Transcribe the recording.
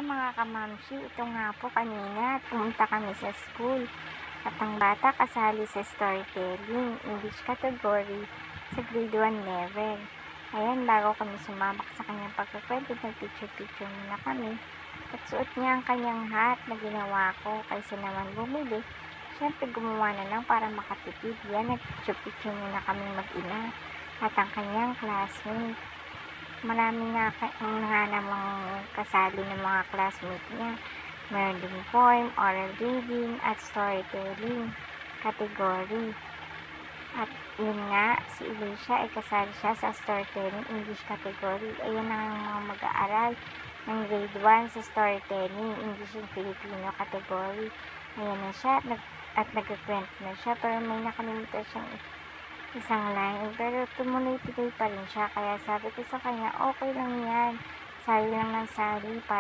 mga kamamshi, ito nga po kanina pumunta kami sa school at ang bata kasali sa storytelling, English category sa grade 1 level. Ayan, bago kami sumabak sa kanyang pagkukwento, nag-picture-picture muna kami at suot niya ang kanyang hat na ginawa ko kaysa naman bumili. Siyempre gumawa na lang para makatipid. Yan, nag-picture-picture muna kami mag-ina at ang kanyang classmate. Marami nga namang kasali ng mga classmate niya. Meron din poem, oral reading, at storytelling category. At yun nga, si Alicia ay kasali siya sa storytelling English category. Ayan ang mga mag-aaral ng grade 1 sa storytelling English and Filipino category. Ayan na siya at nag-print na siya, pero may nakalimutan siyang isang line, pero tumuloy-tuloy pa rin siya. Kaya sabi ko sa kanya, okay lang yan, sali lang ng sali para